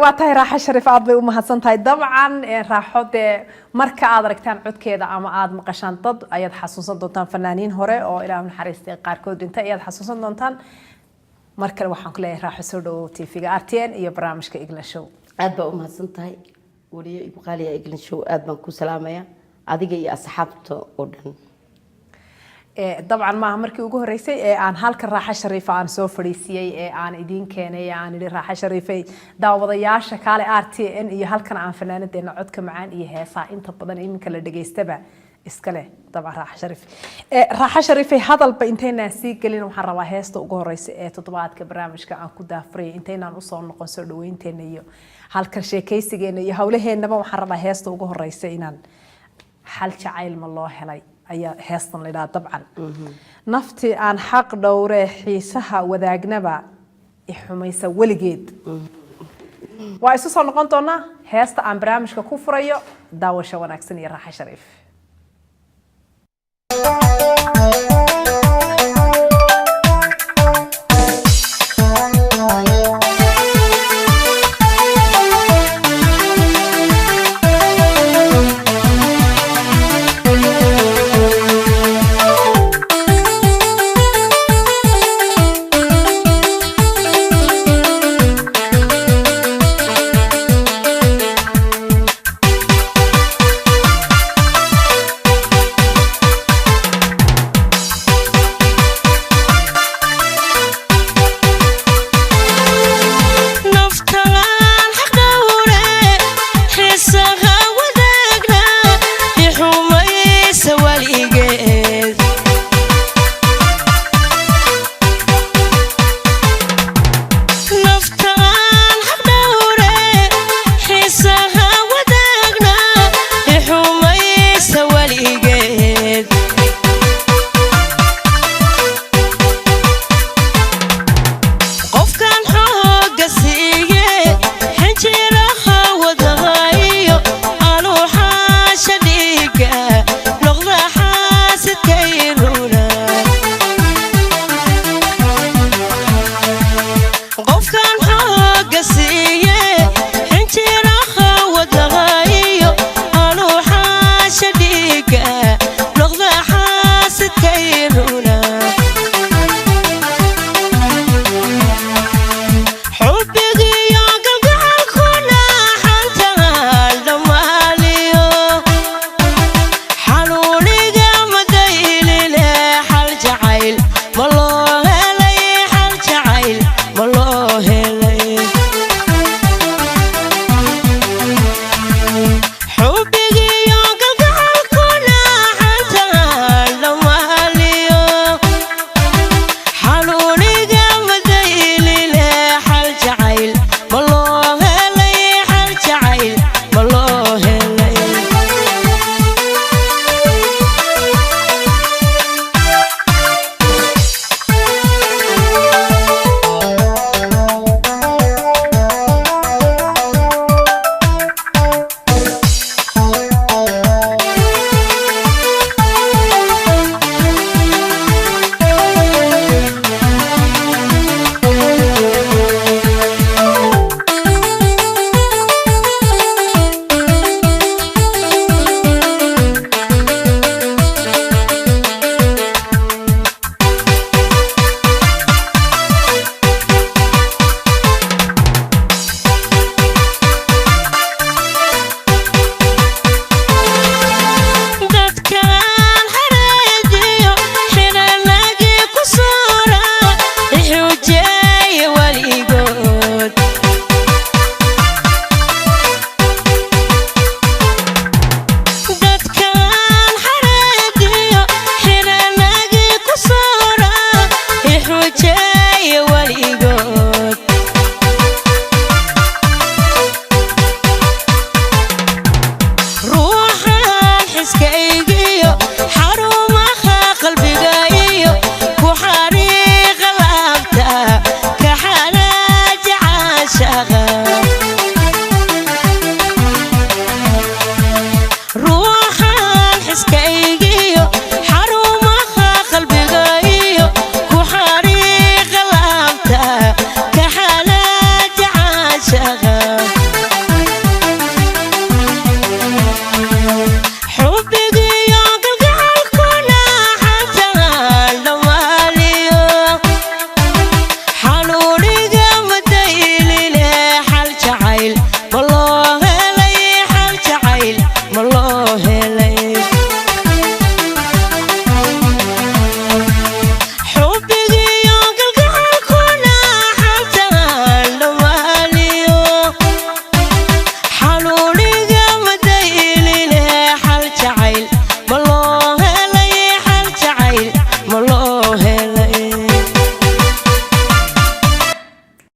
waa tahay raaxo shariif aad bay u mahadsantahay dabcan raaxo dee marka aad aragtaan codkeeda ama aad maqashaan dad ayaad xasuusan doontaan fanaaniin hore oo ilaahay naxariistay qaarkood dhintay ayaad xasuusan doontaan mar kale waxaan ku leeyahay raaxo soo dhawow TV-ga RTN iyo barnaamijka England Show aad baa u mahadsantahay wariye igu qaaliya England Show aad baan ku salaamayaa adiga iyo asxaabta oo dhan dabcan ma markii ugu horeysay ee aan halka raaxo shariif aan soo fariisiyay ee aan idin keenay aan idin raaxo shariifay daawadayaasha kale RTN iyo halkan aan fanaanadeena codka macaan iyo heesaa inta badan iminka la dhageystaba iskale dabcan raaxo shariif hadalba inteynaan sii gelin waxaan rabaa heesta ugu horeysay ee toddobaadka barnaamijka aan ku daafray inteynaan u soo noqon soo dhaweynteena iyo halka sheekaysigeena iyo hawlaheenaba waxaan rabaa heesta ugu horeysay inaan xal jacayl ma loo helay ayaa heestan la dabcan nafti aan xaq dhowre xiisaha wadaagnaba xumaysa weligeed waa isu soo noqon doonaa heesta aan barnaamijka ku furayo daawasho wanaagsan iyo raaxo shariif